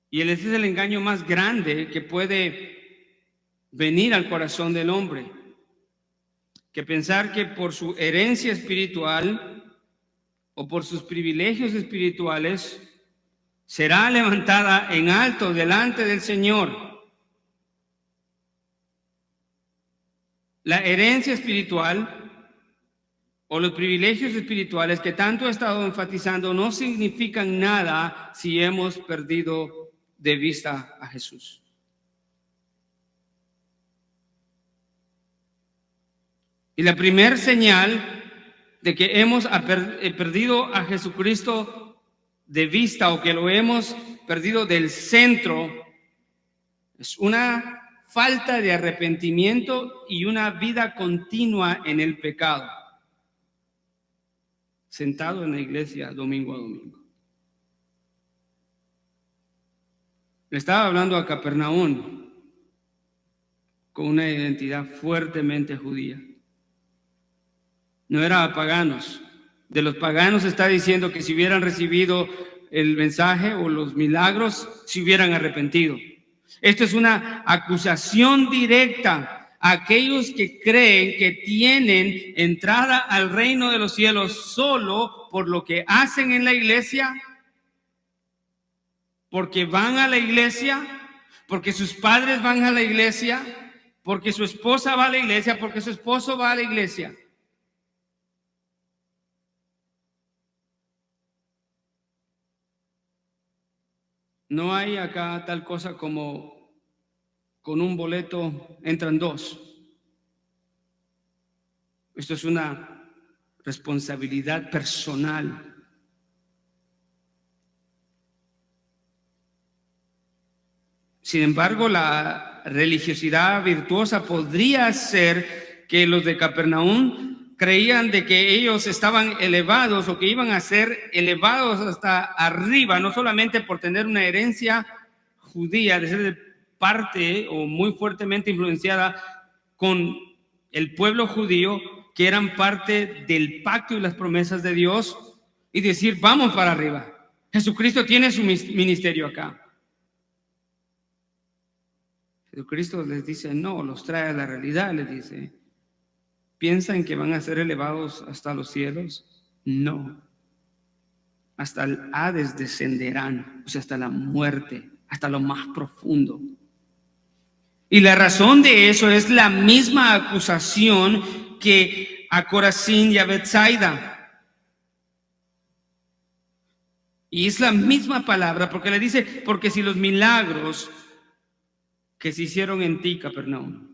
Y ese es el engaño más grande que puede venir al corazón del hombre, que pensar que por su herencia espiritual o por sus privilegios espirituales será levantada en alto delante del Señor. La herencia espiritual o los privilegios espirituales que tanto he estado enfatizando no significan nada si hemos perdido de vista a Jesús. Y la primera señal de que hemos perdido a Jesucristo de vista o que lo hemos perdido del centro es una falta de arrepentimiento y una vida continua en el pecado, sentado en la iglesia domingo a domingo. Le estaba hablando a Capernaum con una identidad fuertemente judía. No era a paganos. De los paganos está diciendo que si hubieran recibido el mensaje o los milagros, se hubieran arrepentido. Esto es una acusación directa a aquellos que creen que tienen entrada al reino de los cielos solo por lo que hacen en la iglesia, porque van a la iglesia, porque sus padres van a la iglesia, porque su esposa va a la iglesia, porque su esposo va a la iglesia. No hay acá tal cosa como con un boleto entran dos. Esto es una responsabilidad personal. Sin embargo, la religiosidad virtuosa podría ser que los de Capernaum creían de que ellos estaban elevados o que iban a ser elevados hasta arriba, no solamente por tener una herencia judía, de ser parte o muy fuertemente influenciada con el pueblo judío, que eran parte del pacto y las promesas de Dios, y decir, vamos para arriba. Jesucristo tiene su ministerio acá. Jesucristo les dice, no, los trae a la realidad, les dice. ¿Piensan que van a ser elevados hasta los cielos? No. Hasta el Hades descenderán, o sea, hasta la muerte, hasta lo más profundo. Y la razón de eso es la misma acusación que a Corazín y a Betsaida. Y es la misma palabra, porque le dice, porque si los milagros que se hicieron en ti, Capernaum,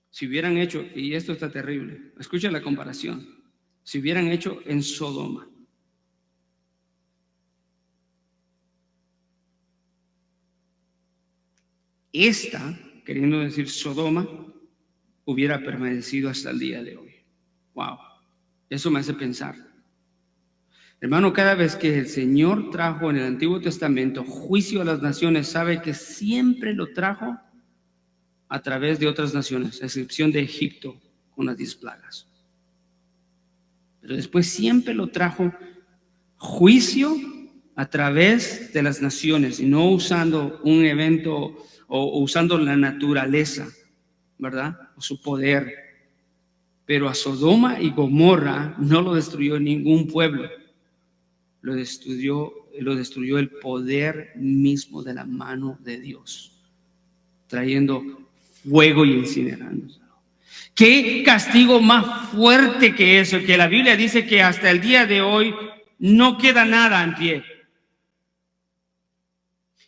si hubieran hecho, y esto está terrible, escucha la comparación, si hubieran hecho en Sodoma. Esta, queriendo decir Sodoma, hubiera permanecido hasta el día de hoy. Wow, eso me hace pensar. Hermano, cada vez que el Señor trajo en el Antiguo Testamento juicio a las naciones, sabe que siempre lo trajo a través de otras naciones, a excepción de Egipto con las 10 plagas. Pero después siempre lo trajo juicio a través de las naciones y no usando un evento o usando la naturaleza, ¿verdad? O su poder. Pero a Sodoma y Gomorra no lo destruyó ningún pueblo. Lo destruyó el poder mismo de la mano de Dios, trayendo fuego y incinerándolo. ¿Qué castigo más fuerte que eso? Que la Biblia dice que hasta el día de hoy no queda nada en pie.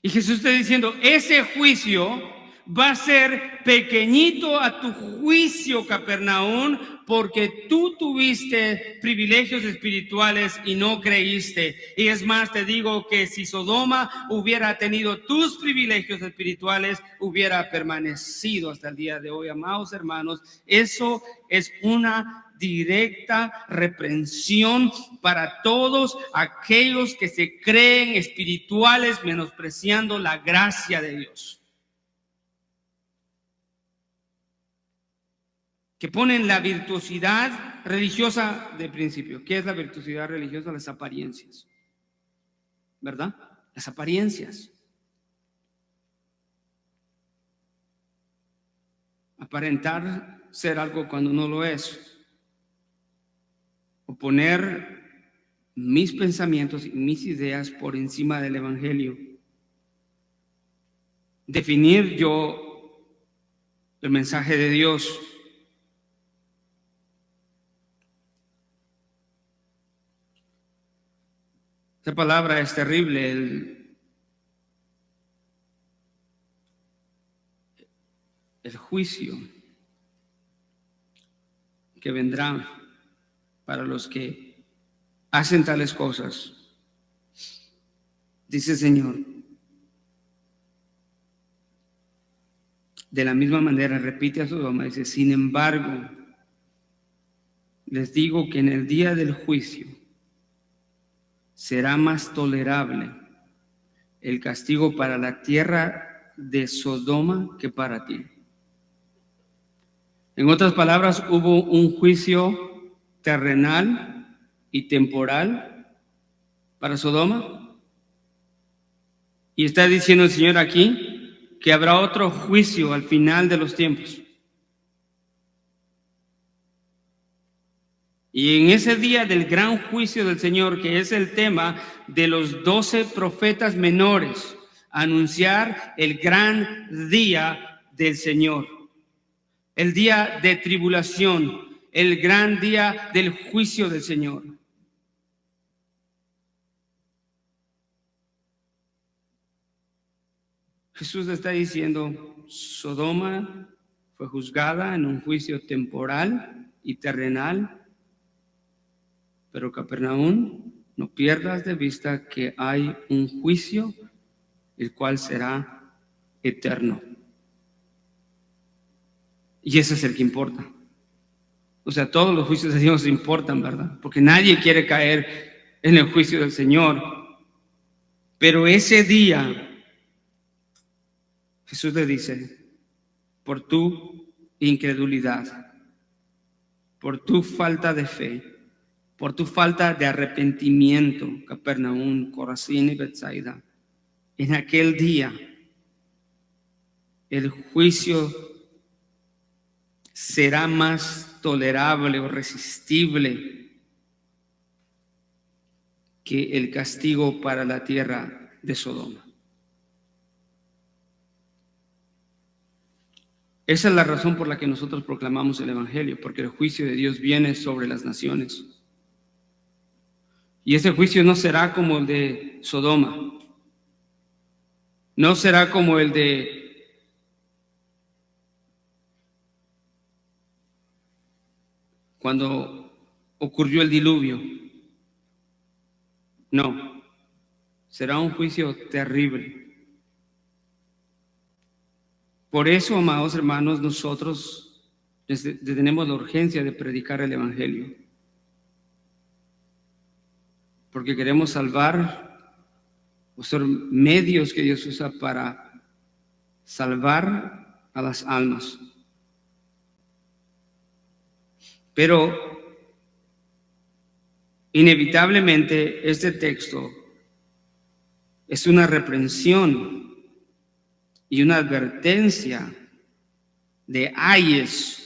Y Jesús está diciendo, ese juicio va a ser pequeñito a tu juicio, Capernaum, porque tú tuviste privilegios espirituales y no creíste. Y es más, te digo que si Sodoma hubiera tenido tus privilegios espirituales, hubiera permanecido hasta el día de hoy. Amados hermanos, eso es una directa reprensión para todos aquellos que se creen espirituales, menospreciando la gracia de Dios, que ponen la virtuosidad religiosa de principio. ¿Qué es la virtuosidad religiosa? Las apariencias, ¿verdad? Las apariencias. Aparentar ser algo cuando no lo es. O poner mis pensamientos y mis ideas por encima del Evangelio. Definir yo el mensaje de Dios. Esta palabra es terrible, el juicio que vendrá para los que hacen tales cosas. Dice el Señor, de la misma manera repite a Sodoma, dice: sin embargo, les digo que en el día del juicio será más tolerable el castigo para la tierra de Sodoma que para ti. En otras palabras, hubo un juicio terrenal y temporal para Sodoma. Y está diciendo el Señor aquí que habrá otro juicio al final de los tiempos. Y en ese día del gran juicio del Señor, que es el tema de los 12 profetas menores, anunciar el gran día del Señor, el día de tribulación, el gran día del juicio del Señor. Jesús está diciendo, Sodoma fue juzgada en un juicio temporal y terrenal, pero Capernaum, no pierdas de vista que hay un juicio, el cual será eterno. Y ese es el que importa. O sea, todos los juicios de Dios importan, ¿verdad? Porque nadie quiere caer en el juicio del Señor. Pero ese día, Jesús le dice, por tu incredulidad, por tu falta de fe, por tu falta de arrepentimiento, Capernaum, Corazín y Betsaida, en aquel día el juicio será más tolerable o resistible que el castigo para la tierra de Sodoma. Esa es la razón por la que nosotros proclamamos el Evangelio, porque el juicio de Dios viene sobre las naciones. Y ese juicio no será como el de Sodoma, no será como el de cuando ocurrió el diluvio. No, será un juicio terrible. Por eso, amados hermanos, nosotros tenemos la urgencia de predicar el Evangelio. Porque queremos salvar, o ser medios que Dios usa para salvar a las almas. Pero inevitablemente este texto es una reprensión y una advertencia de ayes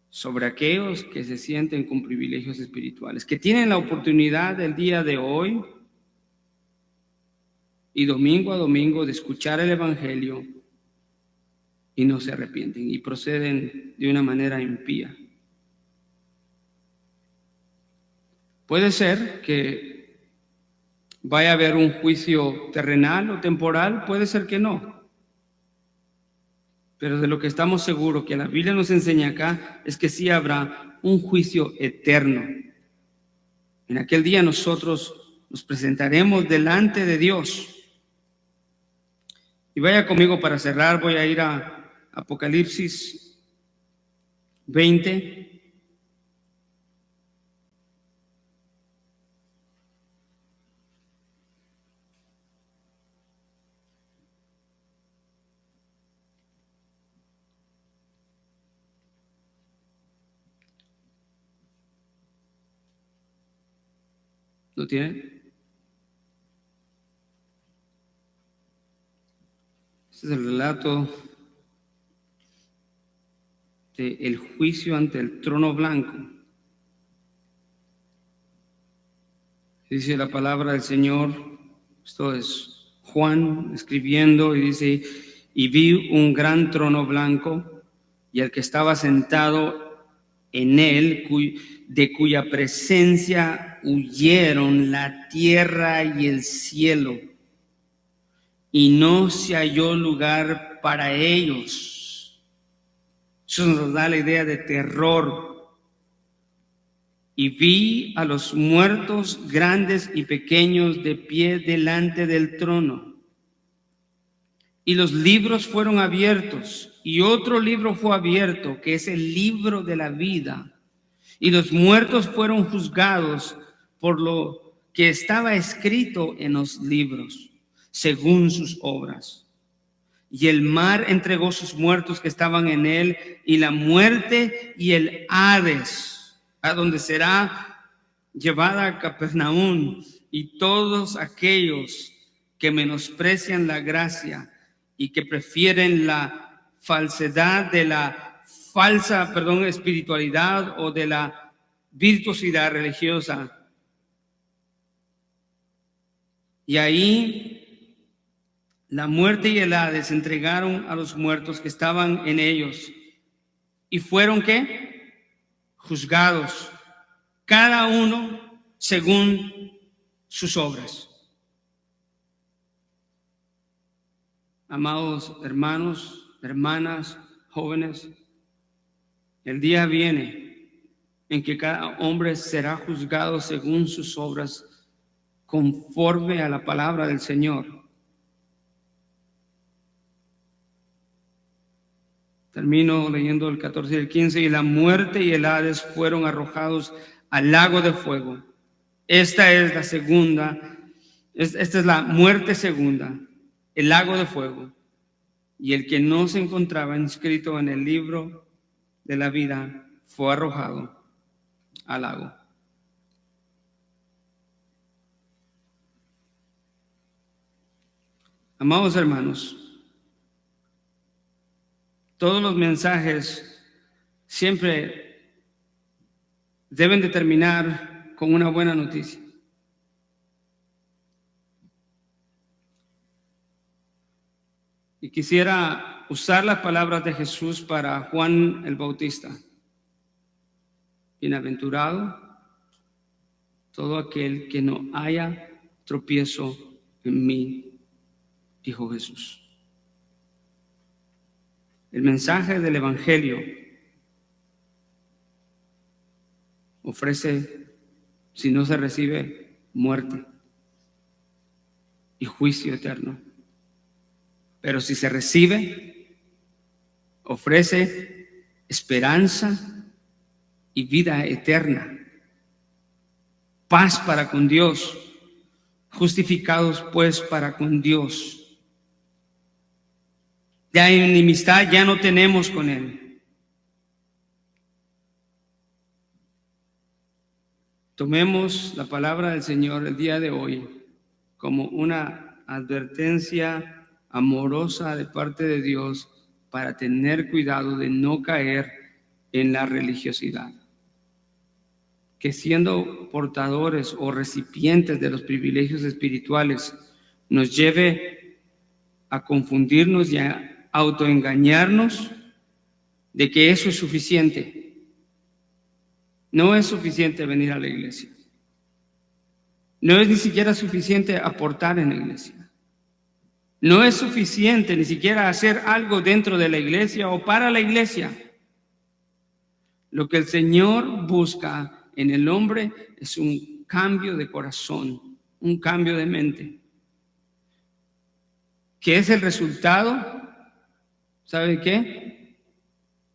sobre aquellos que se sienten con privilegios espirituales, que tienen la oportunidad del día de hoy y domingo a domingo de escuchar el Evangelio y no se arrepienten y proceden de una manera impía. Puede ser que vaya a haber un juicio terrenal o temporal, puede ser que no. Pero de lo que estamos seguros que la Biblia nos enseña acá es que sí habrá un juicio eterno. En aquel día nosotros nos presentaremos delante de Dios. Y vaya conmigo para cerrar, voy a ir a Apocalipsis 20. ¿Lo tiene? Este es el relato del juicio ante el trono blanco. Dice la palabra del Señor, esto es Juan escribiendo, y dice: y vi un gran trono blanco y el que estaba sentado en él, de cuya presencia huyeron la tierra y el cielo, y no se halló lugar para ellos. Eso nos da la idea de terror. Y vi a los muertos grandes y pequeños de pie delante del trono. Y los libros fueron abiertos, y otro libro fue abierto, que es el libro de la vida. Y los muertos fueron juzgados por lo que estaba escrito en los libros, según sus obras. Y el mar entregó sus muertos que estaban en él, y la muerte y el Hades, a donde será llevada a Capernaum, y todos aquellos que menosprecian la gracia y que prefieren la falsedad de la falsa, espiritualidad o de la virtuosidad religiosa. Y ahí la muerte y el Hades entregaron a los muertos que estaban en ellos, y fueron ¿qué? Juzgados, cada uno según sus obras. Amados hermanos, hermanas, jóvenes, el día viene en que cada hombre será juzgado según sus obras, conforme a la palabra del Señor. Termino leyendo el 14 y el 15. Y la muerte y el Hades fueron arrojados al lago de fuego. Esta es la segunda, esta es la muerte segunda, el lago de fuego. Y el que no se encontraba inscrito en el libro de la vida fue arrojado al lago. Amados hermanos, todos los mensajes siempre deben de terminar con una buena noticia. Y quisiera usar las palabras de Jesús para Juan el Bautista. Bienaventurado todo aquel que no haya tropiezo en mí, dijo Jesús. El mensaje del Evangelio ofrece, si no se recibe, muerte y juicio eterno. Pero si se recibe, ofrece esperanza y vida eterna, paz para con Dios, justificados pues para con Dios. Ya enemistad ya no tenemos con Él. Tomemos la palabra del Señor el día de hoy como una advertencia amorosa de parte de Dios para tener cuidado de no caer en la religiosidad. Que siendo portadores o recipientes de los privilegios espirituales nos lleve a confundirnos y a autoengañarnos de que eso es suficiente. No es suficiente venir a la iglesia. No es ni siquiera suficiente aportar en la iglesia. No es suficiente ni siquiera hacer algo dentro de la iglesia o para la iglesia. Lo que el Señor busca en el hombre es un cambio de corazón, un cambio de mente. ¿Qué es el resultado? ¿Sabe qué?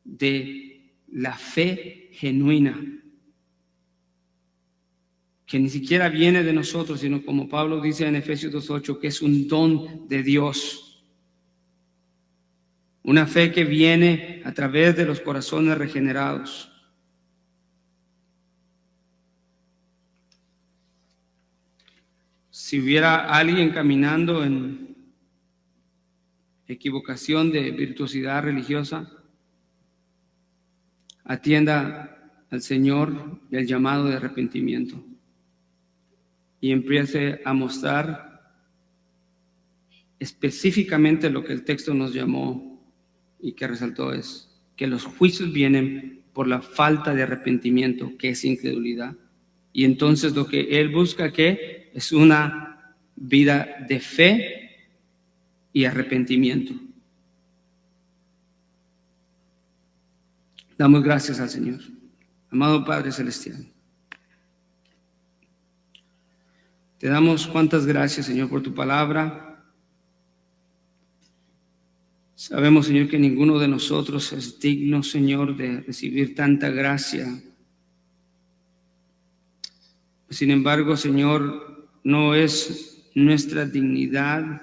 De la fe genuina, que ni siquiera viene de nosotros, sino como Pablo dice en Efesios 2:8, que es un don de Dios. Una fe que viene a través de los corazones regenerados. Si hubiera alguien caminando en equivocación de virtuosidad religiosa, atienda al Señor y al llamado de arrepentimiento y empiece a mostrar específicamente lo que el texto nos llamó y que resaltó, es que los juicios vienen por la falta de arrepentimiento, que es incredulidad. Y entonces lo que Él busca que es una vida de fe y arrepentimiento. Damos gracias al Señor. Amado Padre Celestial, te damos cuantas gracias, Señor, por tu palabra. Sabemos, Señor, que ninguno de nosotros es digno, Señor, de recibir tanta gracia. Sin embargo, Señor, no es nuestra dignidad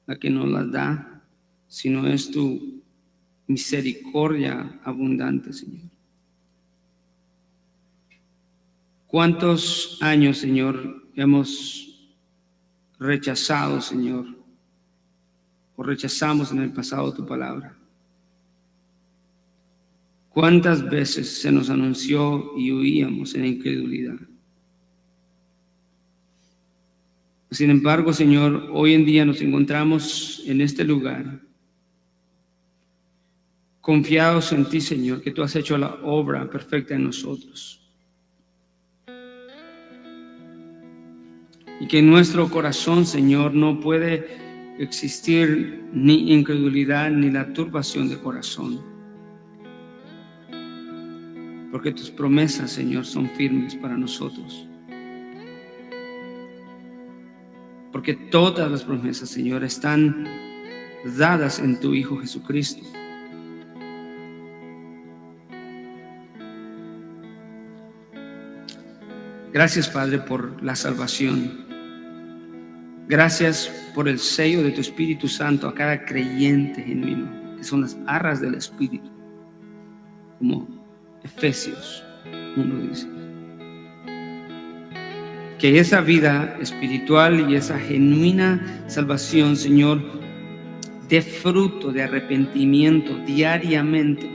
la que nos la da, sino es tu misericordia abundante, Señor. ¿Cuántos años, Señor, hemos rechazado, Señor, o rechazamos en el pasado tu palabra? ¿Cuántas veces se nos anunció y huíamos en incredulidad? Sin embargo, Señor, hoy en día nos encontramos en este lugar, confiados en ti, Señor, que tú has hecho la obra perfecta en nosotros. Y que en nuestro corazón, Señor, no puede existir ni incredulidad ni la turbación de corazón. Porque tus promesas, Señor, son firmes para nosotros. Porque todas las promesas, Señor, están dadas en tu Hijo Jesucristo. Gracias, Padre, por la salvación. Gracias por el sello de tu Espíritu Santo a cada creyente genuino, que son las arras del Espíritu, como Efesios 1 dice. Que esa vida espiritual y esa genuina salvación, Señor, dé fruto de arrepentimiento diariamente.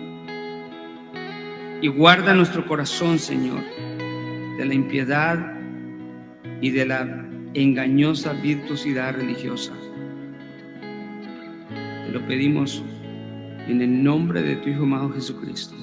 Y guarda nuestro corazón, Señor, de la impiedad y de la engañosa virtuosidad religiosa. Te lo pedimos en el nombre de tu Hijo amado Jesucristo.